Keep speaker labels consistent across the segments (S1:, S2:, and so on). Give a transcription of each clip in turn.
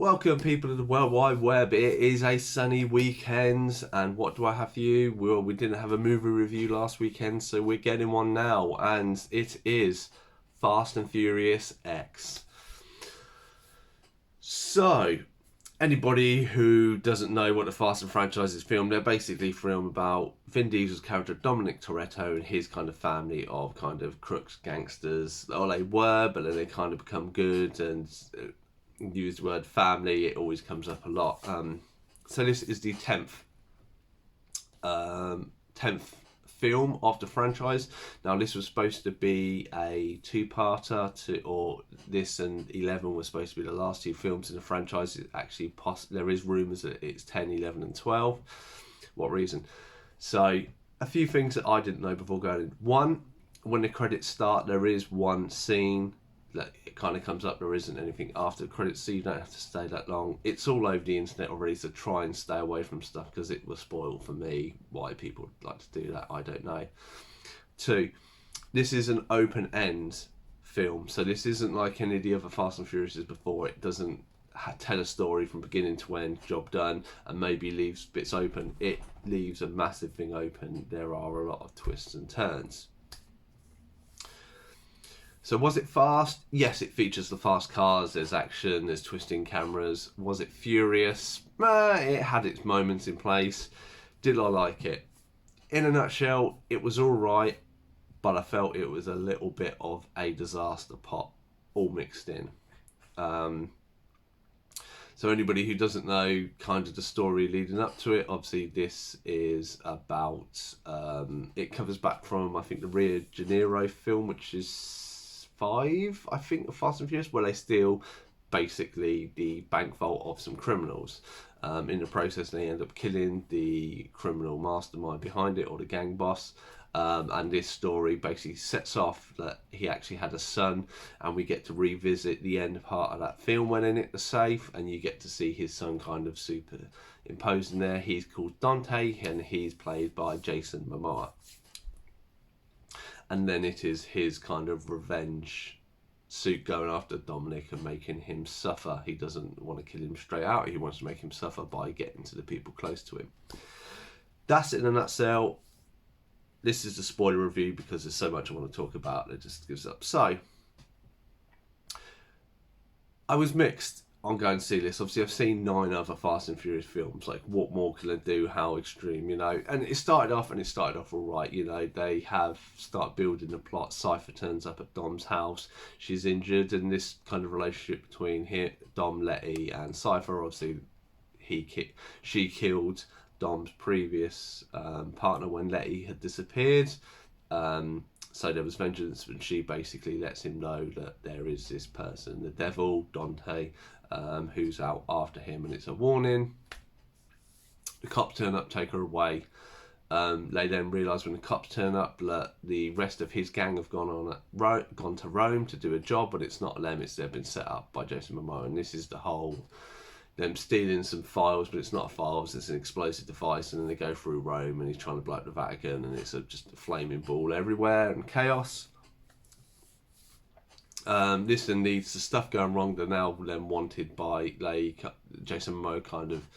S1: Welcome, people of the World Wide Web. It is a sunny weekend, and what do I have for you? Well, we didn't have a movie review last weekend, so we're getting one now, and it is Fast and Furious X. So, anybody who doesn't know what the Fast and franchise is filmed, they're basically film about Vin Diesel's character Dominic Toretto and his kind of family of kind of crooks, gangsters. Or they were, but then they kind of become good and use the word family. It always comes up a lot. So this is the 10th film of the franchise. Now this was supposed to be a two-parter, or this and 11 was supposed to be the last two films in the franchise. It actually there is rumours that it's 10, 11 and 12. What reason? So a few things that I didn't know before going in. One, when the credits start, there is one scene that it kind of comes up. There isn't anything after the credits, so you don't have to stay that long. It's all over the internet already, so try and stay away from stuff because it will spoil for me. Why people like to do that, I don't know. Two, this is an open end film, so this isn't like any of the other Fast and Furiouses before. It doesn't tell a story from beginning to end, job done, and maybe leaves bits open. It leaves a massive thing open. There are a lot of twists and turns. So was it fast? Yes, it features the fast cars, there's action, there's twisting cameras. Was it furious? It had its moments in place. Did I like it? In a nutshell, it was alright, but I felt it was a little bit of a disaster pot, all mixed in. So anybody who doesn't know kind of the story leading up to it, obviously this is about, it covers back from, I think, the Rio de Janeiro film, which is 5, I think, of Fast and Furious, where they steal basically the bank vault of some criminals. In the process, they end up killing the criminal mastermind behind it, or the gang boss. And this story basically sets off that he actually had a son, and we get to revisit the end part of that film when in it, the safe, and you get to see his son kind of superimposed in there. He's called Dante, and he's played by Jason Momoa. And then it is his kind of revenge suit going after Dominic and making him suffer. He doesn't want to kill him straight out. He wants to make him suffer by getting to the people close to him. That's it in a nutshell. This is a spoiler review because there's so much I want to talk about that just gives up. So, I was mixed on going to see this. Obviously, I've seen 9 other Fast and Furious films. Like, what more can I do? How extreme, you know? And it started off all right. You know, they start building the plot. Cypher turns up at Dom's house. She's injured, and this kind of relationship between Dom, Letty, and Cypher. Obviously, she killed Dom's previous partner when Letty had disappeared. So there was vengeance, and she basically lets him know that there is this person, the devil, Dante, who's out after him, and it's a warning. The cops turn up, take her away. They then realise when the cops turn up that the rest of his gang have gone to Rome to do a job, but it's not them, they've been set up by Jason Momoa, and this is the whole them stealing some files, but it's not files, it's an explosive device, and then they go through Rome and he's trying to blow up the Vatican, and it's just a flaming ball everywhere and chaos. This then leads to stuff going wrong. They're now then wanted by Jason Momoa kind of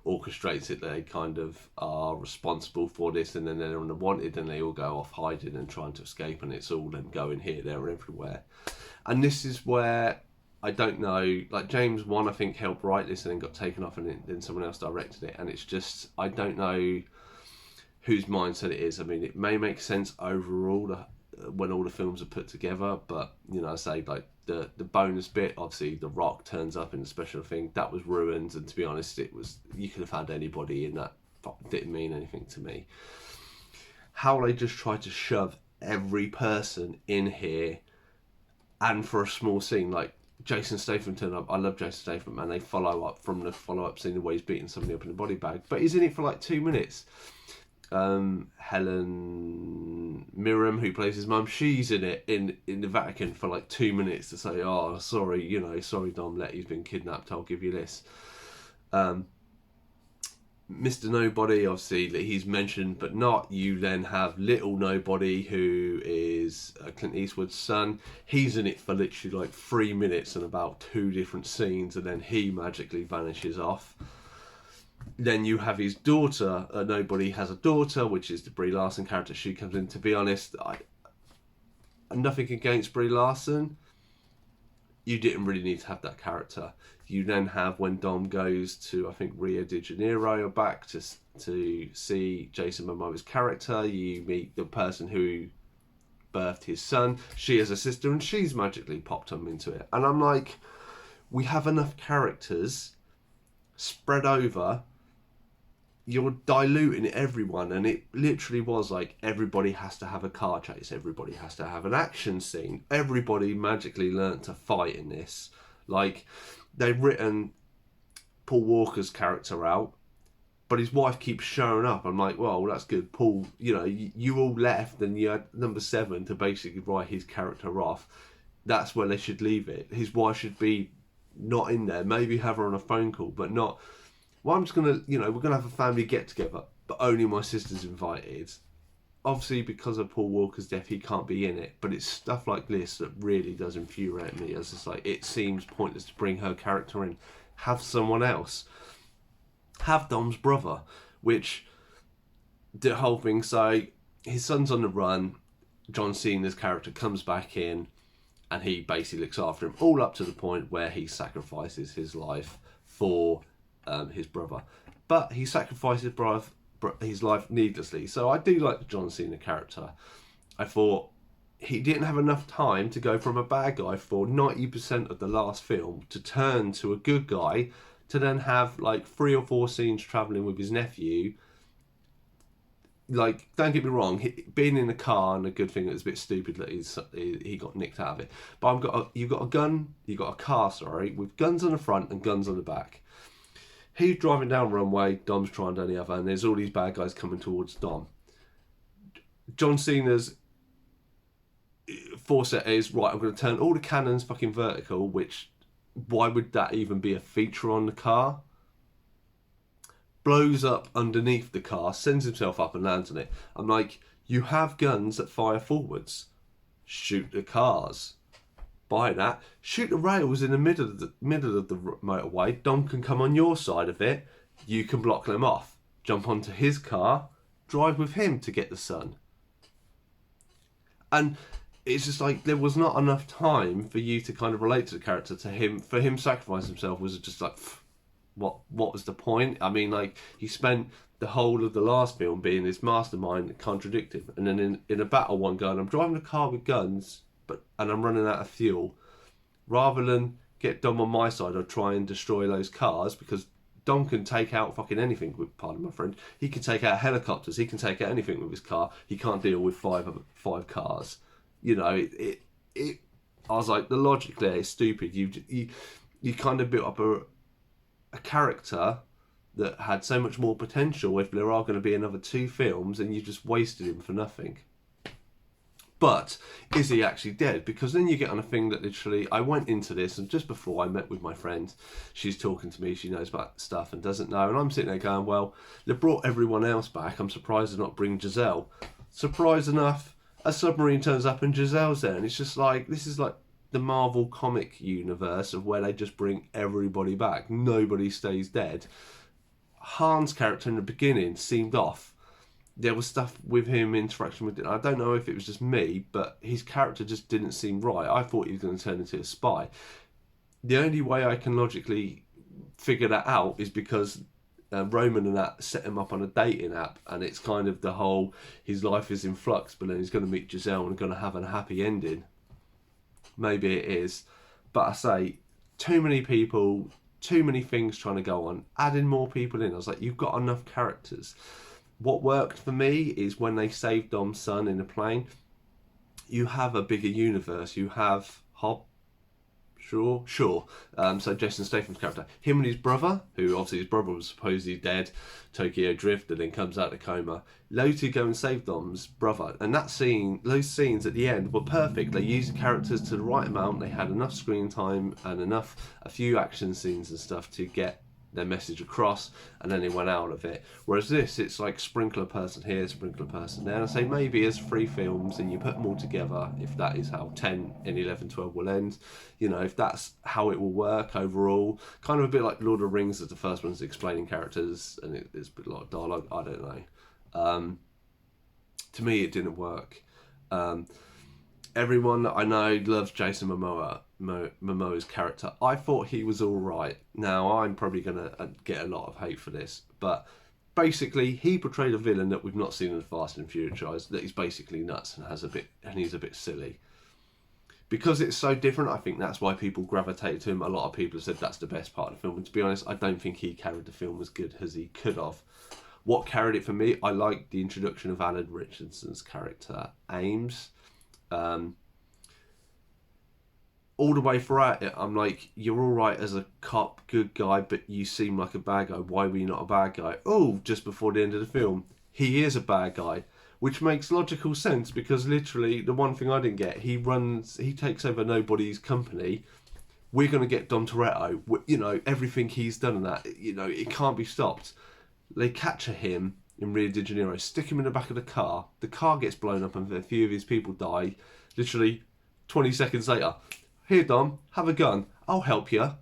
S1: orchestrates it. They kind of are responsible for this, and then they're on the wanted, and they all go off hiding and trying to escape, and it's all them going here, there, and everywhere. And this is where I don't know, like James Wan, I think, helped write this and then got taken off, and then someone else directed it. And it's just, I don't know whose mindset it is. I mean, it may make sense overall when all the films are put together, but, you know, I say, like, the bonus bit, obviously, The Rock turns up in the special thing, that was ruined. And to be honest, you could have had anybody in that, didn't mean anything to me. How they just try to shove every person in here, and for a small scene, like, Jason Statham turned up. I love Jason Statham, man. They follow up from the follow-up scene, the way he's beating somebody up in the body bag. But he's in it for like 2 minutes. Helen Mirren, who plays his mum, she's in it in the Vatican for like 2 minutes to say, oh, sorry, sorry, Dom, Letty's been kidnapped, I'll give you this. Mr. Nobody, obviously, that he's mentioned but not. You then have Little Nobody, who is Clint Eastwood's son. He's in it for literally like 3 minutes and about 2 different scenes, and then he magically vanishes off. Then you have his daughter. Nobody has a daughter, which is the Brie Larson character. She comes in. To be honest, nothing against Brie Larson. You didn't really need to have that character. You then have, when Dom goes to, I think, Rio de Janeiro, back to see Jason Momoa's character. You meet the person who birthed his son. She has a sister, and she's magically popped him into it. And I'm like, we have enough characters spread over. You're diluting everyone, and it literally was like everybody has to have a car chase, everybody has to have an action scene, everybody magically learnt to fight in this. Like, they've written Paul Walker's character out, but his wife keeps showing up. I'm like, well, that's good. Paul, you all left, and you had number 7 to basically write his character off. That's where they should leave it. His wife should be not in there. Maybe have her on a phone call, but not. Well, I'm just gonna, we're gonna have a family get together, but only my sister's invited. Obviously, because of Paul Walker's death, he can't be in it. But it's stuff like this that really does infuriate me. As it's like, it seems pointless to bring her character in. Have someone else. Have Dom's brother, which the whole thing. So his son's on the run. John Cena's character comes back in, and he basically looks after him all up to the point where he sacrifices his life for his brother, but he sacrifices his life needlessly. So I do like the John Cena character. I thought he didn't have enough time to go from a bad guy for 90% of the last film to turn to a good guy, to then have like 3 or 4 scenes travelling with his nephew. Like, don't get me wrong, being in a car and a good thing, it's a bit stupid that he got nicked out of it. But you've got a car, with guns on the front and guns on the back. He's driving down runway, Dom's trying down the other, and there's all these bad guys coming towards Dom. John Cena's foresight is, right, I'm going to turn all the cannons fucking vertical, which, why would that even be a feature on the car? Blows up underneath the car, sends himself up and lands on it. I'm like, you have guns that fire forwards. Shoot the cars. Buy that. Shoot the rails in the middle of the motorway. Dom can come on your side of it. You can block them off. Jump onto his car. Drive with him to get the son. And it's just like, there was not enough time for you to kind of relate to the character, to him. For him sacrificing himself was just like, what was the point? I mean, like, he spent the whole of the last film being this mastermind that contradicted him. And then in a battle one going, I'm driving a car with guns, and I'm running out of fuel. Rather than get Dom on my side or try and destroy those cars, because Dom can take out fucking anything with, pardon my friend, he can take out helicopters, he can take out anything with his car. He can't deal with five cars. I was like, the logic there is stupid. You kind of built up a character that had so much more potential if there are going to be another 2 films, and you just wasted him for nothing. But is he actually dead? Because then you get on a thing that literally, I went into this, and just before I met with my friend, she's talking to me, she knows about stuff and doesn't know, and I'm sitting there going, well, they brought everyone else back, I'm surprised they're not bringing Giselle. Surprised enough, a submarine turns up and Giselle's there, and it's just like, this is like the Marvel comic universe of where they just bring everybody back. Nobody stays dead. Han's character in the beginning seemed off. There was stuff with him, interaction with it. I don't know if it was just me, but his character just didn't seem right. I thought he was going to turn into a spy. The only way I can logically figure that out is because Roman and that set him up on a dating app, and it's kind of the whole, his life is in flux, but then he's going to meet Giselle and going to have a happy ending. Maybe it is. But I say, too many people, too many things trying to go on. Adding more people in. I was like, you've got enough characters. What worked for me is when they saved Dom's son in a plane, you have a bigger universe. You have Sure. So Jason Statham's character, him and his brother, who obviously his brother was supposedly dead, Tokyo Drift, and then comes out of coma. Those two go and save Dom's brother, and that scene, those scenes at the end were perfect. They used the characters to the right amount. They had enough screen time and a few action scenes and stuff to get their message across, and then they went out of it. Whereas this, it's like sprinkle a person here, sprinkle a person there. And I say maybe as 3 films and you put them all together, if that is how 10 and 11, 12 will end, you know, if that's how it will work overall, kind of a bit like Lord of the Rings as the first one's explaining characters and it's a lot of dialogue, I don't know. To me, it didn't work. Everyone that I know loves Jason Momoa's character. I thought he was all right. Now, I'm probably going to get a lot of hate for this, but basically, he portrayed a villain that we've not seen in the Fast and Furious franchise, that is basically nuts and he's a bit silly. Because it's so different, I think that's why people gravitated to him. A lot of people have said that's the best part of the film. And to be honest, I don't think he carried the film as good as he could have. What carried it for me, I liked the introduction of Alan Richardson's character, Ames. All the way throughout it, I'm like, you're all right as a cop, good guy, but you seem like a bad guy. Why were you not a bad guy? Oh, just before the end of the film, he is a bad guy, which makes logical sense because literally the one thing I didn't get, he takes over nobody's company. We're going to get Dom Toretto, you know, everything he's done and that, you know, it can't be stopped. They capture him in Rio de Janeiro, stick him in the back of the car gets blown up and a few of his people die. Literally 20 seconds later, here Dom, have a gun, I'll help you.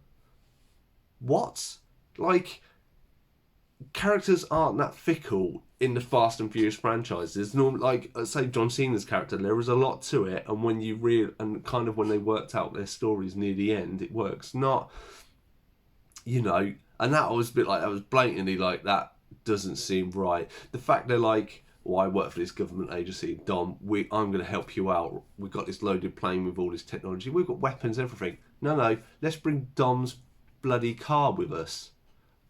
S1: What? Like, characters aren't that fickle in the Fast and Furious franchises. Normally, like, say John Cena's character, there was a lot to it, and when when they worked out their stories near the end, it works. Not, you know, and that was a bit like, that was blatantly like, that doesn't seem right. The fact they're like, well, I work for this government agency, Dom, I'm going to help you out. We've got this loaded plane with all this technology. We've got weapons, everything. No, let's bring Dom's bloody car with us.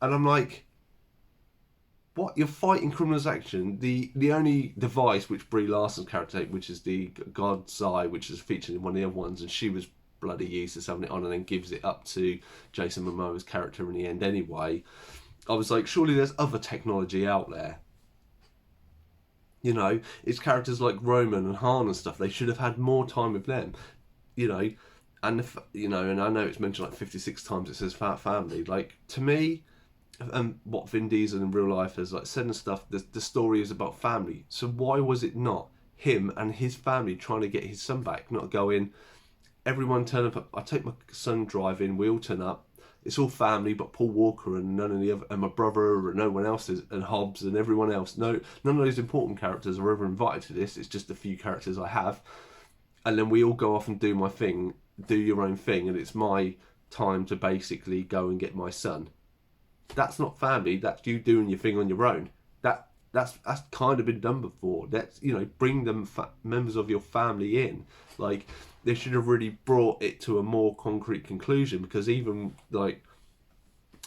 S1: And I'm like, what? You're fighting criminals' action. The only device which Brie Larson's character, which is the God's Eye, which is featured in one of the other ones, and she was bloody useless having it on and then gives it up to Jason Momoa's character in the end anyway. I was like, surely there's other technology out there. You know, it's characters like Roman and Han and stuff. They should have had more time with them. You know, and and I know it's mentioned like 56 times. It says family. Like, to me, what Vin Diesel in real life has like said and stuff. The story is about family. So why was it not him and his family trying to get his son back? Not going, everyone turn up. I take my son driving. We all turn up. It's all family, but Paul Walker and none of the other, and my brother and no one else is, and Hobbs and everyone else. No, none of those important characters are ever invited to this. It's just a few characters I have, and then we all go off and do my thing, do your own thing, and it's my time to basically go and get my son. That's not family. That's you doing your thing on your own. That's kind of been done before. That's, you know, bring them members of your family in. Like, they should have really brought it to a more concrete conclusion, because even like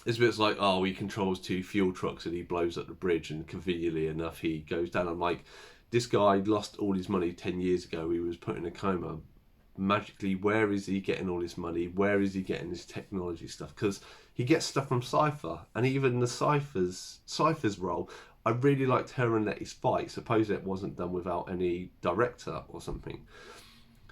S1: it's a bit like, oh, he controls 2 fuel trucks and he blows up the bridge and conveniently enough he goes down. I'm like, this guy lost all his money 10 years ago. He was put in a coma. Magically, where is he getting all this money? Where is he getting this technology stuff? Because he gets stuff from Cypher, and even the Cypher's role, I really liked her and Letty's fight. Suppose it wasn't done without any director or something.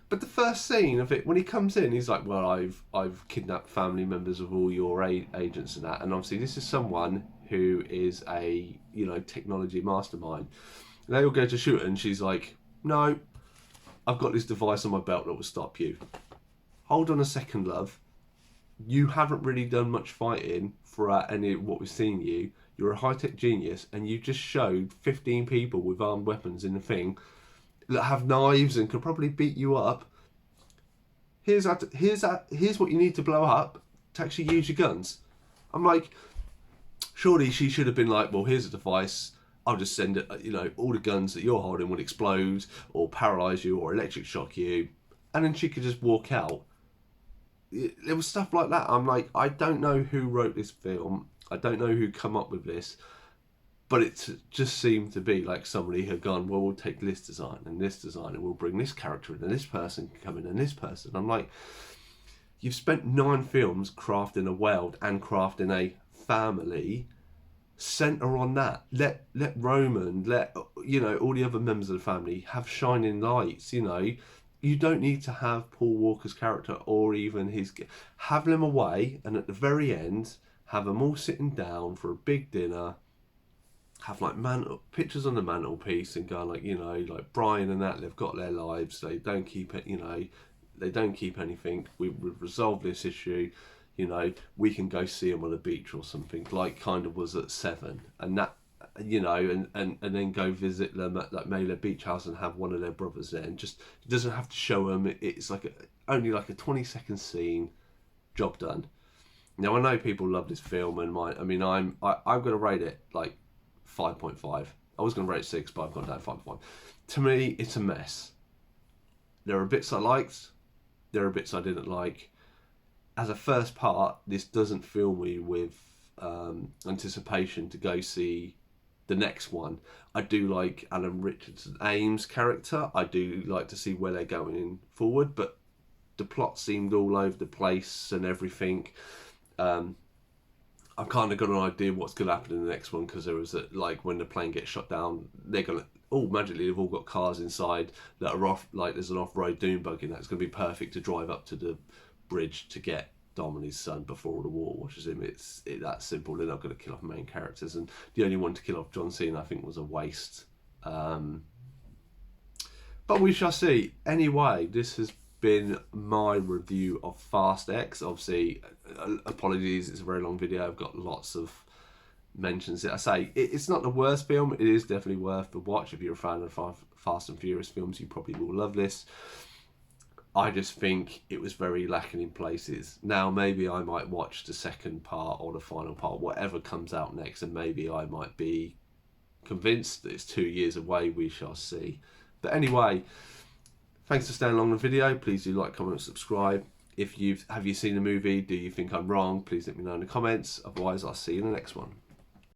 S1: But the first scene of it, when he comes in, he's like, well, I've kidnapped family members of all your agents and that. And obviously this is someone who is a, you know, technology mastermind. And they all go to shoot her and she's like, no, I've got this device on my belt that will stop you. Hold on a second, love. You haven't really done much fighting throughout any of what we've seen you. You're a high-tech genius and you just showed 15 people with armed weapons in the thing that have knives and could probably beat you up. Here's what you need to blow up to actually use your guns. I'm like, surely she should have been like, well, here's a device. I'll just send it, you know, all the guns that you're holding will explode or paralyze you or electric shock you. And then she could just walk out. There was stuff like that. I'm like, I don't know who wrote this film. I don't know who come up with this. But it just seemed to be like somebody had gone, well, we'll take this design and we'll bring this character in and this person can come in and this person. I'm like, you've spent 9 films crafting a world and crafting a family. Center on that. Let Roman, you know, all the other members of the family have shining lights. You know, you don't need to have Paul Walker's character or even his. Have them away, and at the very end, have them all sitting down for a big dinner, have like pictures on the mantelpiece, and go like, you know, like Brian and that, they've got their lives, they don't keep it, you know, they don't keep anything, we've resolved this issue, you know, we can go see them on the beach or something, like kind of was at Seven, and that, you know, and then go visit them at like Mela Beach House and have one of their brothers there, and just, it doesn't have to show them, it's like only like a 20-second scene, job done. Now I know people love this film, and I'm going to rate it like 5.5. I was going to rate it 6, but I've gone down 5.5. To me, it's a mess. There are bits I liked, there are bits I didn't like. As a first part, this doesn't fill me with anticipation to go see the next one. I do like Alan Richardson Ames' character. I do like to see where they're going forward, but the plot seemed all over the place and everything. I've kind of got an idea what's going to happen in the next one, because there was like when the plane gets shot down, they're going to, magically they've all got cars inside that are off, like there's an off-road dune buggy, and that's going to be perfect to drive up to the bridge to get Dom and his son before the war washes him. It's that simple. They're not going to kill off main characters, and the only one to kill off John Cena, I think, was a waste. But we shall see. Anyway, this has been my review of Fast X. Obviously, apologies, it's a very long video. I've got lots of mentions. I say it's not the worst film. It is definitely worth the watch. If you're a fan of Fast and Furious films, you probably will love this. I just think it was very lacking in places. Now, maybe I might watch the second part or the final part, whatever comes out next, and maybe I might be convinced that it's 2 years away. We shall see. But anyway, thanks for staying along the video. Please do like, comment, and subscribe. Have you seen the movie? Do you think I'm wrong? Please let me know in the comments. Otherwise, I'll see you in the next one.